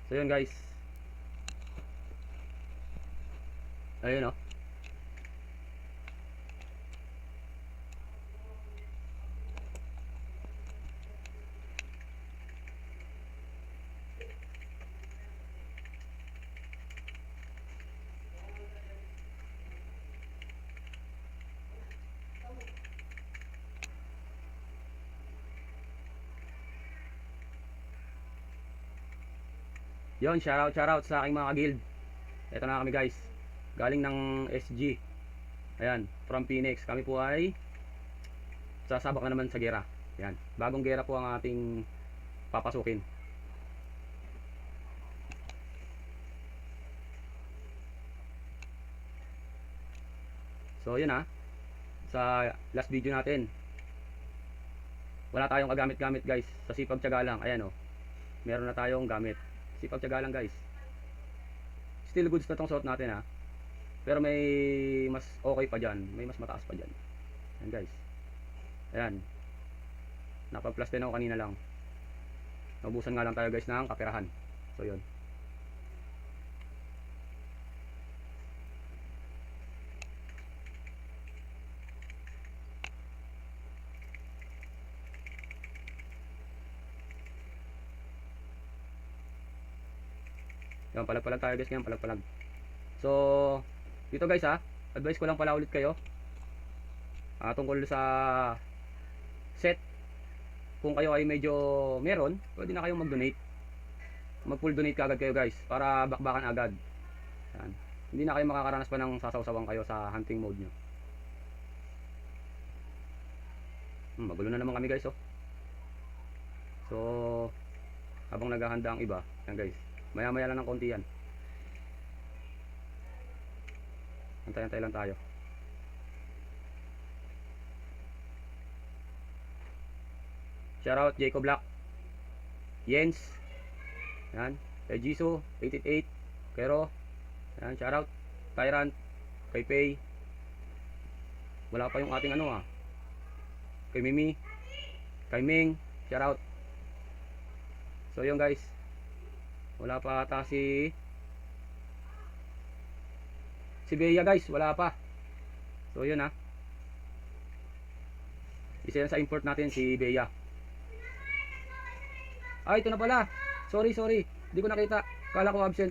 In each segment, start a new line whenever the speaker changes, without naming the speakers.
So yun guys. Ayun oh. Yun, shoutout sa aking mga guild. Ito na kami guys. Galing ng SG. Ayan, from Phoenix. Kami po ay sasabak na naman sa gera. Ayan, bagong gera po ang ating papasukin. So yun ha. Sa last video natin, wala tayong kagamit-gamit guys. Sa sipag tiyaga lang. Ayan oh. Meron na tayong gamit. Sipag tiyaga lang guys. Still goods na tong suot natin ha. Pero may mas okay pa dyan. May mas mataas pa dyan. Ayan guys. Ayan. Napag-plus din ako kanina lang. Naubusan nga lang tayo guys ng kaperahan. So yun. Yan, palag-palag tayo guys ngayon, palag-palag. So, dito guys ha, advice ko lang pala ulit kayo. Tungkol sa set. Kung kayo ay medyo meron, pwede na kayong mag-donate. Mag-full donate kagad kayo guys, para bakbakan agad. Yan. Hindi na kayo makakaranas pa ng sasaw-sawang kayo sa hunting mode nyo. Magulo na naman kami guys oh. So, habang naghahanda ang iba, yan guys. Maya-maya lang ng konti yan. Antay-antay lang tayo. Shoutout Jacob Black, Jens, yan, kay Jisoo 888, Kero, yan, shoutout Tyrant, kay Pay. Wala pa yung ating ano kay Mimi, kay Ming, shoutout. So yun guys, wala pa ata si Bea guys, wala pa. So yun isa yan sa import natin, si Bea. Ito na pala. Sorry. Hindi ko nakita. Kala ko absent.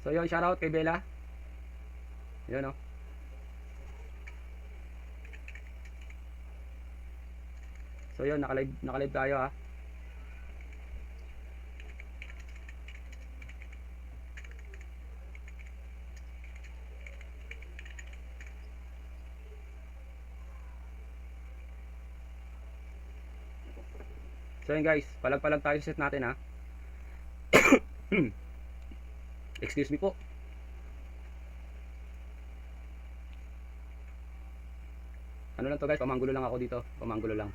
So yun, shoutout kay Bella. Yun oh. So yun, naka-live tayo ha. So yun guys, palag-palag tayo sa set natin ha. Excuse me po. Ano lang to guys, pamanggulo lang ako dito. Pamanggulo lang.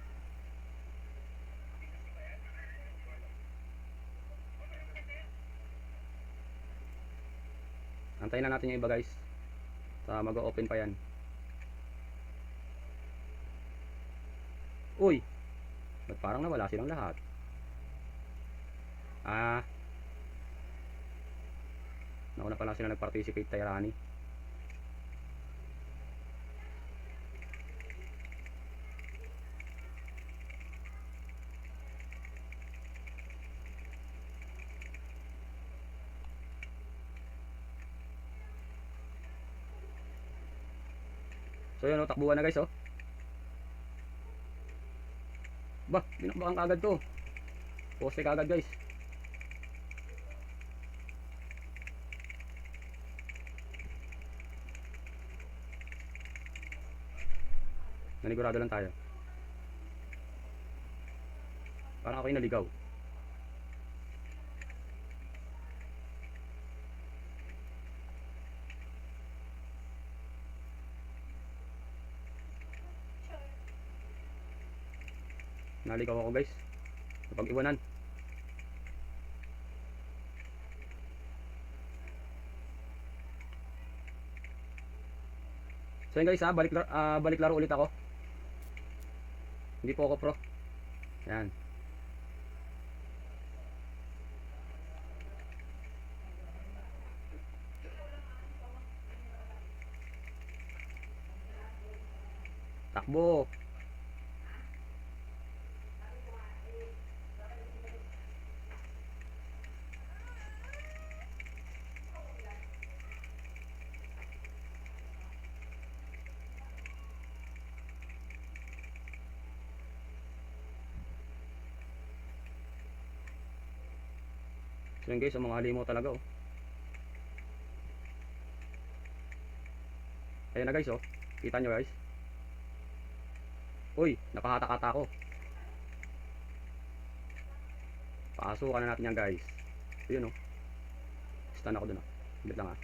Antayin na natin yung iba guys. Mag-open pa yan. Uy! Ba't parang nawala silang lahat? Nauna pala sila nag-participate, Tayrani. So yun takbuhan na guys oh. Bah, binakbakan kagad to. Poste kagad guys. Nanigurado lang tayo. Parang ako yung naligaw. Naligaw ako guys. Napag-iwanan. So yun guys ha, balik laro ulit ako. Hindi po ako pro. Yan. Takbo. So yun guys, ang mga halimaw talaga oh. Ayan na guys oh. Kita nyo guys. Uy, napahatak-hata ako. Pasukan na natin yan guys. Ayun oh. Stun ako dun oh. Ulit lang ah.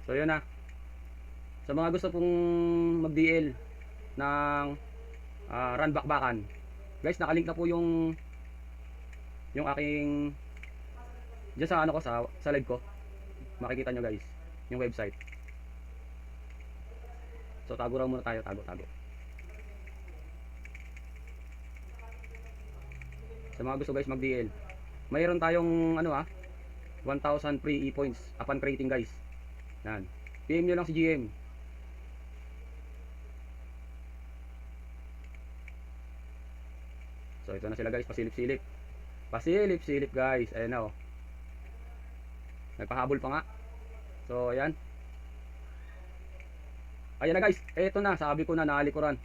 So yun na. Sa mga gusto pong mag-DL ng run bakbakan, guys, nakalink na po yung aking diyan sa ano ko, sa live ko. Makikita nyo guys yung website. So tago raw muna tayo, tago. Sa mga gusto guys mag-DL, mayroon tayong ano 1,000 free e-points upon creating guys. Yan. PM nyo lang si GM. So ito na sila guys, pasilip-silip. Pasilip-silip guys. Ayan na oh. Nagpahabol pa nga. So ayan. Ayan na guys. Ito na, sabi ko na naalikuran.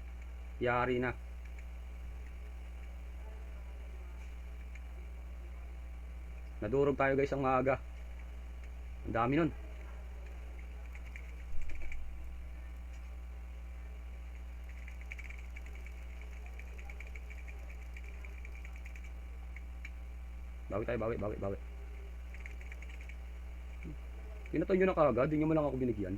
Yari na. Nadurog tayo guys ang maaga. Ang dami nun. Bawi tayo, bawi. Pinatay nyo na kaagad, di nyo mo lang ako binigyan.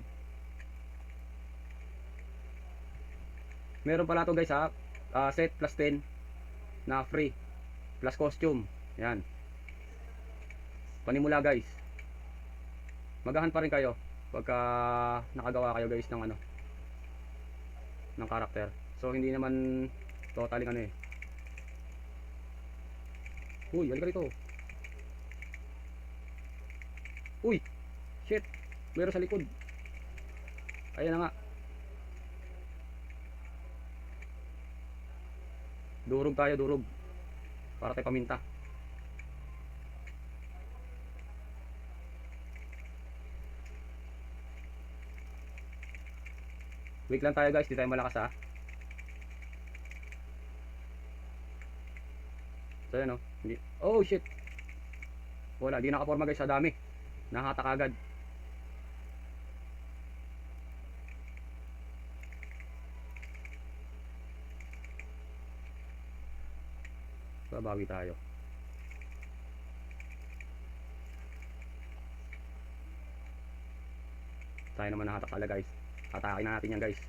Meron pala to guys ha, set plus 10 na free, plus costume. Yan. Panimula guys. Magahan pa rin kayo pagka nakagawa kayo guys ng ano, ng karakter. So hindi naman totally ano eh. Uy, halika rito. Uy, shit. Meron sa likod. Ayan na nga. Durog tayo, durog. Para tayo paminta. Wait lang tayo guys, di tayo malakas ha. So yan oh. Oh shit. Wala, di nakaporma guys, sa dami. Nahatak agad. Babawi tayo. Tayo naman nahatak pala guys. Atakin na natin yan guys.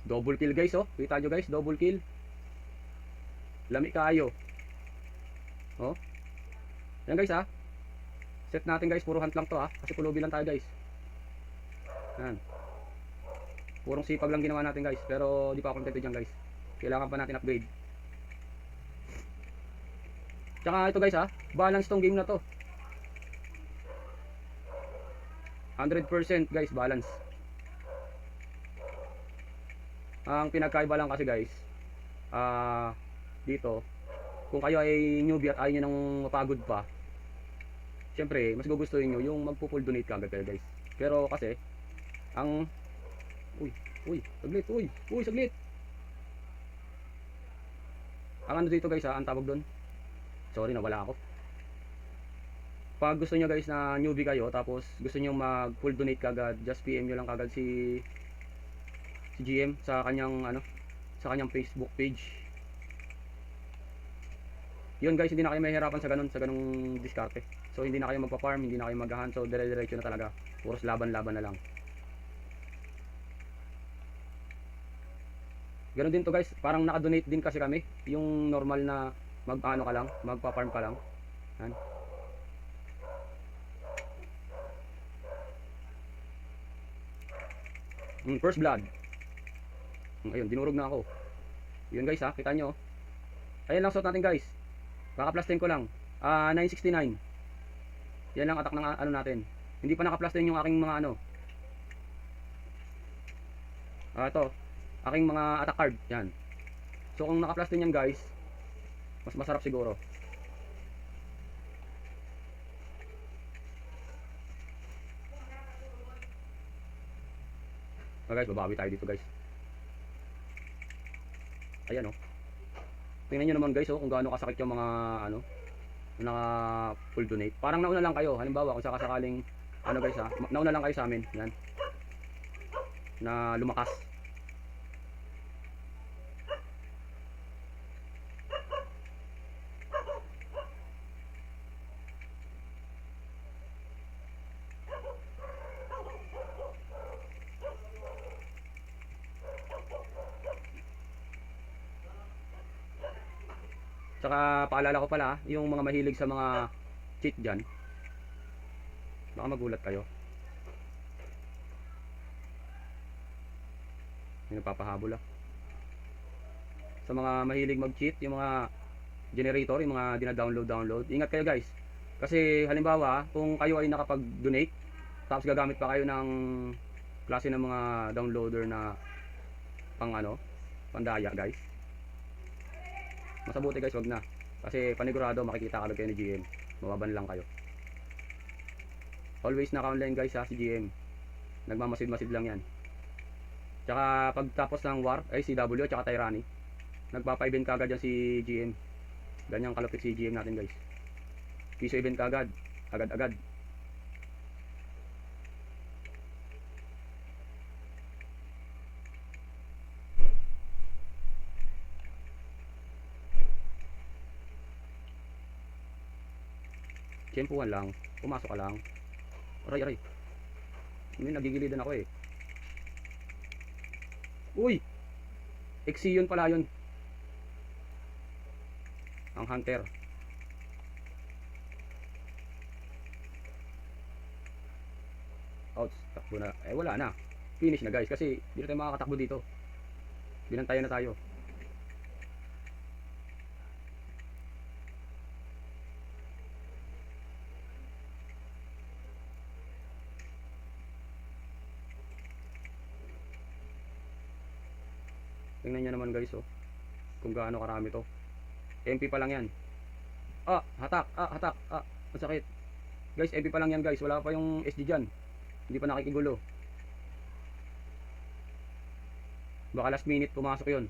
Double kill guys oh. Kita nyo guys, double kill. Lami kayo. Oh. Yan guys ha. Set natin guys, puro hunt lang to ha. Kasi pulubi lang tayo guys. Yan. Purong sipag lang ginawa natin guys. Pero di pa ako contented dyan guys. Kailangan pa natin upgrade. Tsaka ito guys ha, balance tong game na to. 100% guys, balance. Ang pinagkaiba lang kasi guys, dito, kung kayo ay newbie at ayaw nyo nang mapagod pa, syempre mas gugustuhin nyo yung magpo-full donate ka agad kayo guys. Pero kasi ang saglit. Ang ano dito guys ang tawag doon, sorry nawala ako. Pag gusto nyo guys na newbie kayo, tapos gusto nyo mag full donate kagad, just PM nyo lang kagad si GM sa kanyang sa kanyang Facebook page. Yun guys, hindi na kayo mahihirapan sa ganung diskarte. So hindi na kayo magpa-farm, hindi na kayo mag-hunt. So dire-diretso na talaga. Puros laban-laban na lang. Ganun din to guys, parang naka-donate din kasi kami. Yung normal na mag-ano ka lang, magpa-farm ka lang. Yan. First blood. Ayun, dinurog na ako. Yun guys ha, kita nyo. Ayan lang suot natin guys. Kaka-plus 10 ko lang. 969. Yan lang attack ng ano natin. Hindi pa naka-plus 10 yung aking mga ano. Ito. Aking mga attack card. Yan. So kung naka-plus 10 yan guys, mas masarap siguro. Guys, babawi tayo dito guys. Ayan oh. Tingnan nyo naman guys oh, kung gaano kasakit yung mga ano, naka full donate. Parang nauna lang kayo. Halimbawa kung sakasakaling ano guys ha, nauna lang kayo sa amin. Yan. Na lumakas. Tsaka paalala ko pala, yung mga mahilig sa mga cheat dyan, baka magulat kayo. May nagpapahabol ah. Sa mga mahilig mag-cheat, yung mga generator, yung mga dina-download, ingat kayo guys. Kasi halimbawa, kung kayo ay nakapag-donate, tapos gagamit pa kayo ng klase ng mga downloader na pang ano, pandaya guys. Masabuti guys, wag na. Kasi panigurado makikita agad kayo ni GM. Mababan lang kayo. Always naka-online guys ha, si GM. Nagmamasid-masid lang yan. Tsaka pagtapos ng war, ay CW, tsaka Tyranny, nagpapa-event kagad yan si GM. Ganyang kalupit si GM natin guys. Piso event kagad. Agad-agad. Tiyempuhan lang. Pumasok ka lang. Aray, aray. Hindi, nagigilidan ako eh. Uy! Exion pala yun. Ang hunter. Outs. Takbo na. Eh wala na. Finish na guys. Kasi hindi na tayo makakatakbo dito. Binantayan na tayo. Tingnan nyo naman guys oh, kung gaano karami to. MP pa lang yan. Hatak, hatak, masakit. Guys, MP pa lang yan guys, wala pa yung SD dyan. Hindi pa nakikigulo. Baka last minute pumasok yun.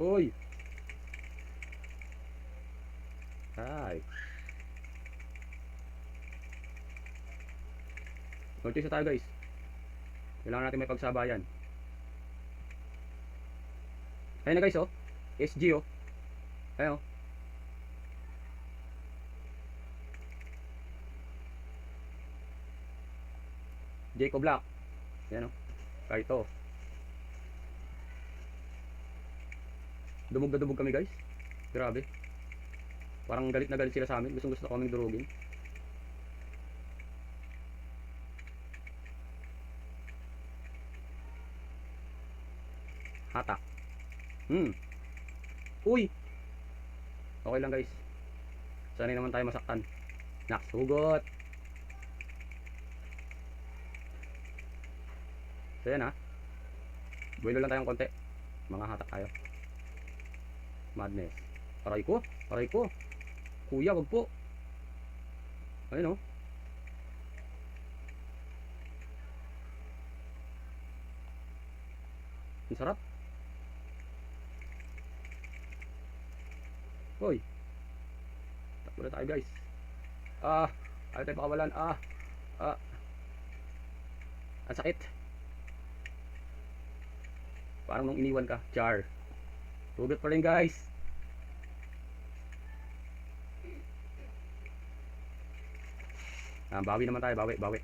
Uy! Ay. Notice na tayo guys. Kailangan natin may pagsabayan. Ayun na guys oh. SG oh. Ayun oh. Jacob Black. Ayan oh. Kaito. Dumog na dumog kami guys. Grabe. Parang galit na galit sila sa amin. Gustong gusto kaming durugin. Hatak. Uy! Okay lang guys. Sanay naman tayo masaktan. Naksugot. So yan ha. Buwelo lang tayong konti. Mga hatak tayo. Madness. Aray ko. Aray ko. Kuya, wag po. Ayun oh. Ang sarap. Hoy. Takbo na tayo guys. Ah, ayaw tayo pakawalan. Ang sakit. Parang nung iniwan ka. Char. Hugot pa rin guys. Bawi naman tayo. Bawi.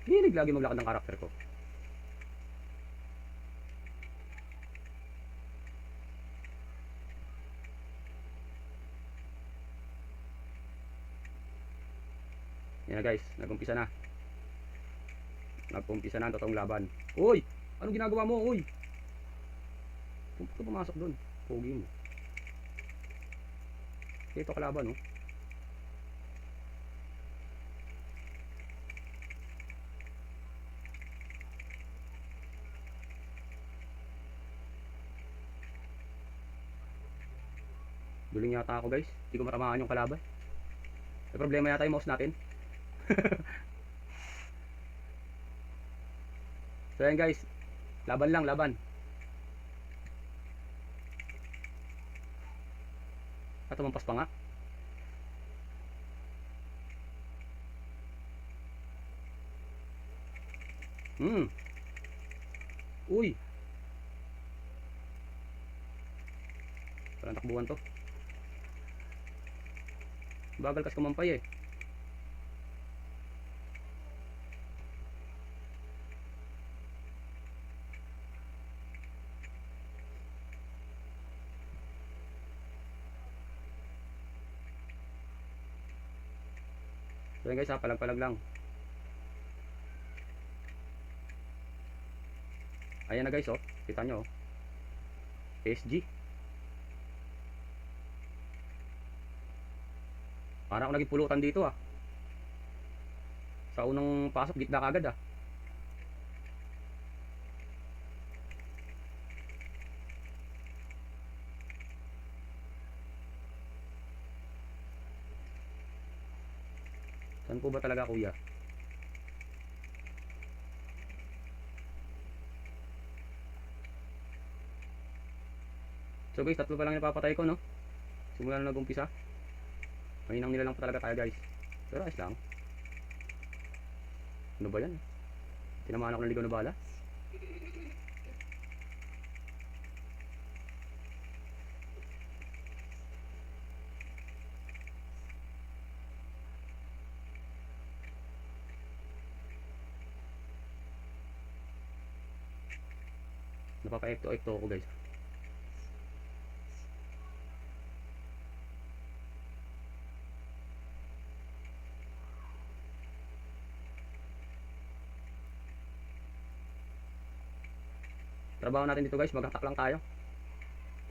Hilig lagi maglakad ng karakter ko. Yan na guys, nag-umpisa na ang totoong laban. Uy! Anong ginagawa mo? Uy! Pumunta ka pumasok doon. Pogi mo. Ito kalaban oh. Duling yata ako guys. Hindi ko matamaan yung kalaban. May problema yata yung mouse natin. So yan guys, laban. At tumampas pa nga. Uy, parang takbuhan to. Bagal kas kumampay eh. So yan guys, palag lang. Ayan na guys oh, kita nyo oh. PSG. Parang ako naging pulutan dito ah. Sa unang pasok, gitna kagad ah. Saan po ba talaga kuya? So guys, tatlo pa lang napapatay ko no. Simula na nag-umpisa. Mahinang nila lang po talaga tayo guys. Pero ayos lang. Ano ba yan? Tinamaan ako ng ligaw na bala. Napapa-ekto ako guys. Trabaho natin dito guys, maghatak lang tayo.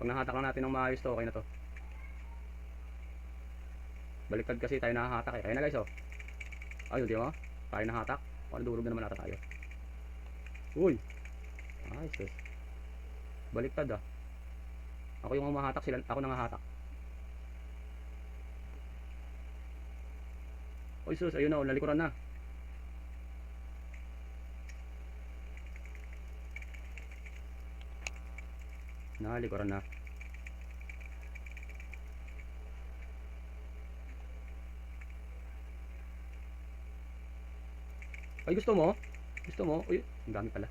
Pag nahatak lang natin ng maayos to, okay na to. Baliktad kasi tayo nahahatak eh. Ayun na guys oh. Ayun di ba? Tayo nahatak. Durog na naman ata tayo. Uy! Ayos guys. Baliktad ah. Ako yung humahatak, ako nangahatak. Uy sus, ayun na oh, nalikuran na. Nalikuran na. Ay gusto mo? Gusto mo? Uy, ang dami pala.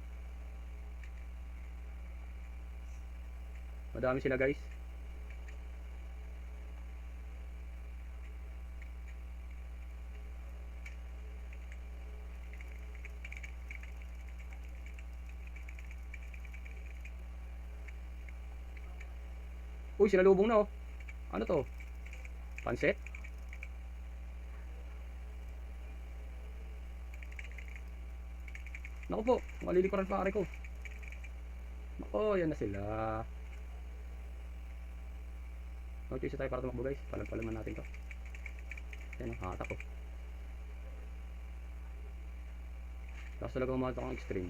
Madami sila guys. Uy, sinalubong na oh. Ano to? Pansit? Naku po, malilikuran pa pare ko. Naku, yan na sila. Mag-choose tayo para tumakbo guys. Palag-palaman natin to. Yan, hatak ko. Tapos talaga umatak ang extreme.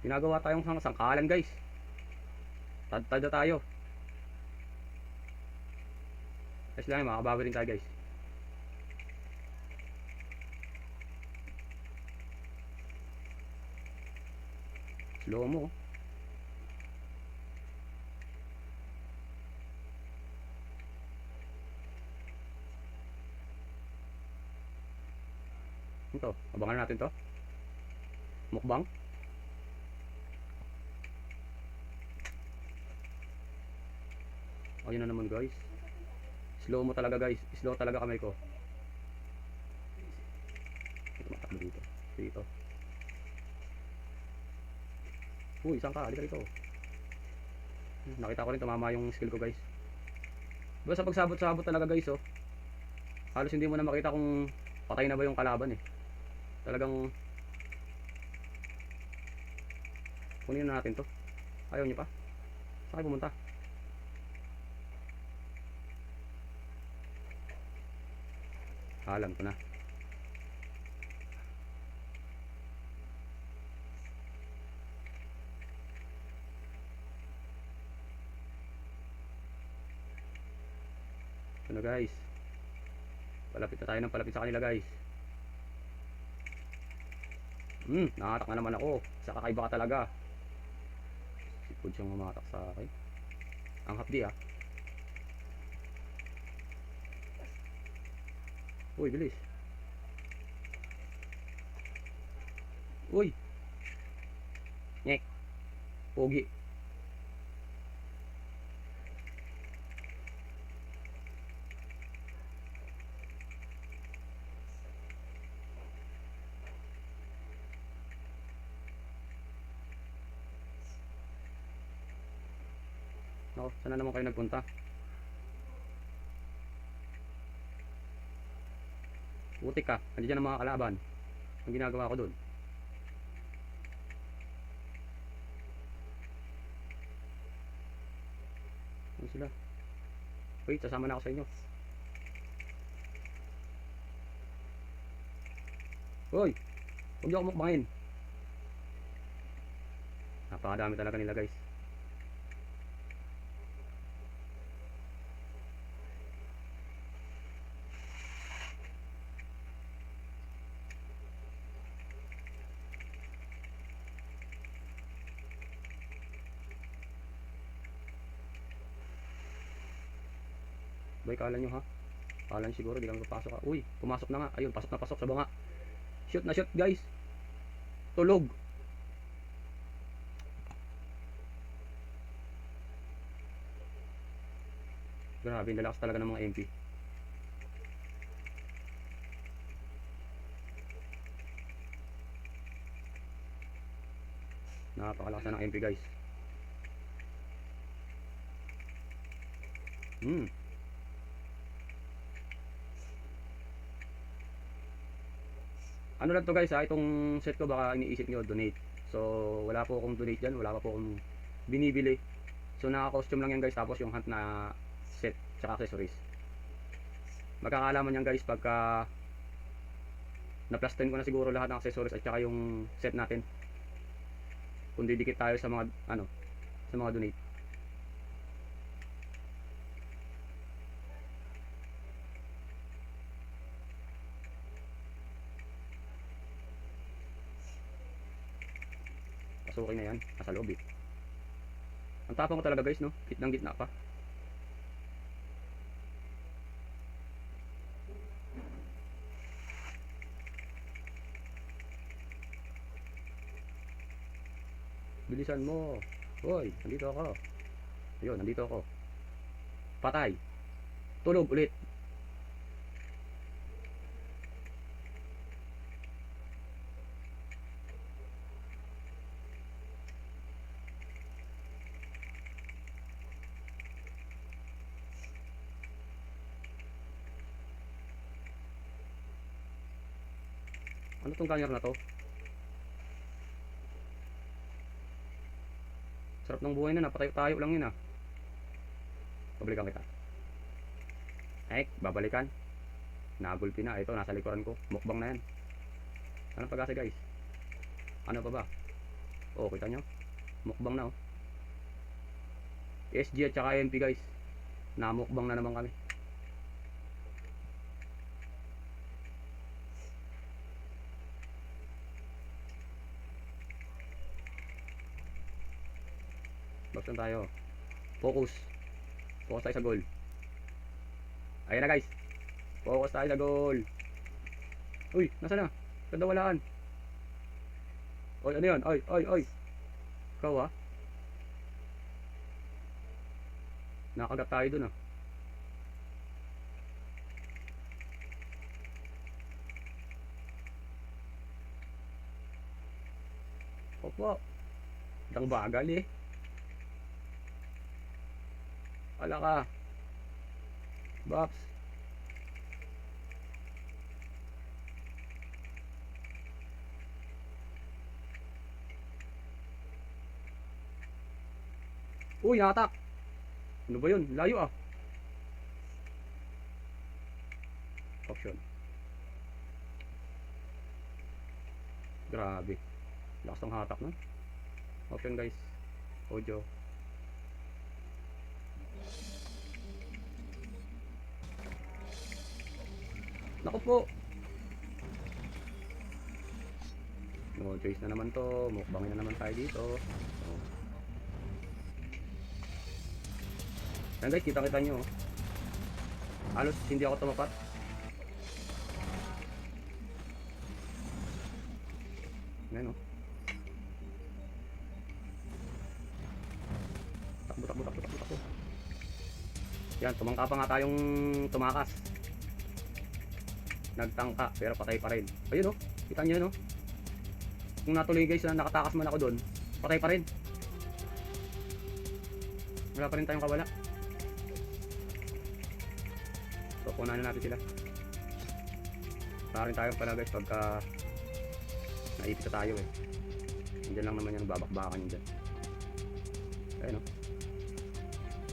Ginagawa tayong sangkalan guys. Tad-tad tayo. Kasi lang makabawi rin tayo guys. Slow mo. Ito, abangan natin to. Mukbang. Ayun na naman guys. Slow mo talaga guys. Slow talaga kamay ko. Ito matakbo dito. Dito. Uy, isang ka. Halika rito. Nakita ko rin tumama yung skill ko guys. Basta pagsabot-sabot talaga guys oh. Halos hindi mo na makita kung patay na ba yung kalaban eh. Talagang kunin na natin to. Ayaw niyo pa? Saan kayo pumunta? Alam ko na. Ano guys? Palapit na tayo ng palapit sa kanila guys. Nakatak na naman ako. Sa kakaiba ka talaga. Si Pud siyang umatak sa akin. Ang hapdi ah. Uy, bilis. Uy. Nyek. Pogi. Nako, saan na naman kayo nagpunta? Putik ka. Nandiyan ang mga kalaban. Ang ginagawa ko dun. Ano sila? Wait, sasama na ako sa inyo. Hoy! Huwag niyo ako mukbangin. Napakadami talaga nila guys. Boy, kala nyo ha? Kala nyo siguro di kami papasok ha? Uy, pumasok na nga. Ayun, pasok na pasok sa banga. Shoot na shoot guys. Tulog. Grabe, lalakas talaga ng mga MP. Napakalakas na ng MP guys. Ano lang to guys ha, itong set ko baka iniisip nyo donate. So wala po akong donate dyan, wala pa po akong binibili. So naka-costume lang yan guys, tapos yung hunt na set tsaka accessories. Magkakaalaman yan guys pagka na plus 10 ko na siguro lahat ng accessories at tsaka yung set natin. Kung didikit tayo sa mga ano, sa mga donate. Pasukin na yan, nasa loob eh. Ang tapang ko talaga guys no, gitnang gitna pa. Bilisan mo. Hoy, nandito ako. Ayun, nandito ako. Patay. Tulog ulit. Ano tong ganyer na to? Sarap ng buhay na, napatayo-tayo lang yun ah. Babalikan kita. Ay, babalikan. Nagulpi na. Ito, nasa likuran ko. Mukbang na yan. Anong pag-asa guys? Ano pa ba? Oh, kita nyo? Mukbang na oh. SG at saka MP guys. Namukbang na naman kami. Box lang tayo. Focus. Focus tayo sa goal. Ayan na guys. Focus tayo sa goal. Uy, nasa na? Ganda walaan. Oy, ano yun? Oy, oy, oy. Ikaw ah. Nakagat tayo dun ah. Opo. Dang bagal eh. Ala ka. Box. Uy, nakatak. Ano ba yun? Layo ah. Option. Grabe. Lakas ng hatak no? Option guys. Audio. Naku po. No choice na naman to. Mukbangin na naman tayo dito. Oh. Yan guys, kita-kita nyo. Halos hindi ako tumapat. Yan o. Takbo, takbo, takbo, takbo, takbo. Yan, tumangka pa nga tayong tumakas. Nagtangka, pero patay pa rin. Ayun o, kita nyo no. Kung natuloy guys na nakatakas man ako doon, patay pa rin. Wala pa rin tayong kawala. So, punahan na natin sila. Para rin tayo pala guys pagka naipit na tayo eh. Diyan lang naman yung babakbakan yun dyan. Ayun o.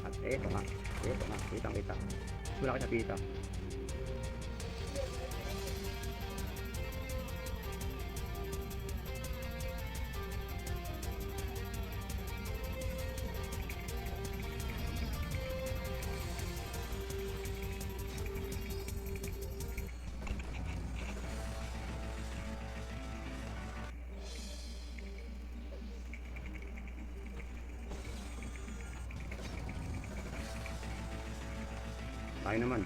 At eto nga. Eto nga. Kitang kita. Wala kayo sa kita. Tayo naman.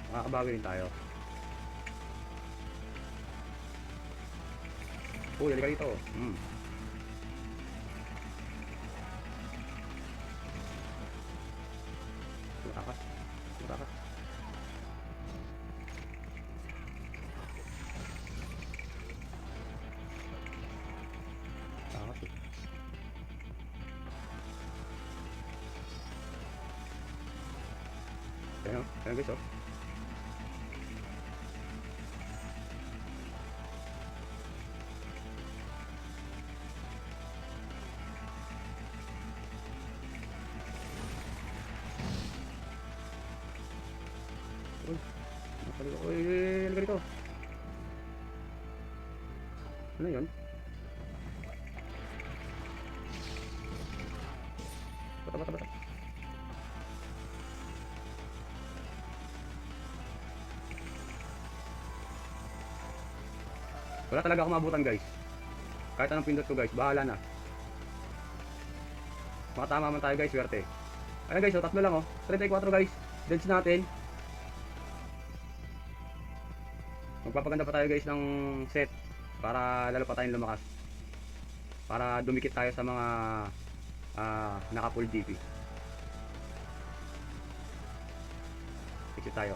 Makakabawi rin tayo. Uy, halika dito. Matakas. Matakas. Matakas eh. Ayan guys oh. Uy, napaliw. Uy, halika dito. Ano yun? Bata, bata, bata. Wala talaga akong mabutan guys. Kahit anong pindot ko guys, bahala na. Makatama man tayo guys, swerte. Ayan guys, oh, tatlo lang oh. 34 guys. Dance natin. Magpapaganda pa tayo guys ng set. Para lalo pa tayong lumakas. Para dumikit tayo sa mga naka full DP. Exit tayo.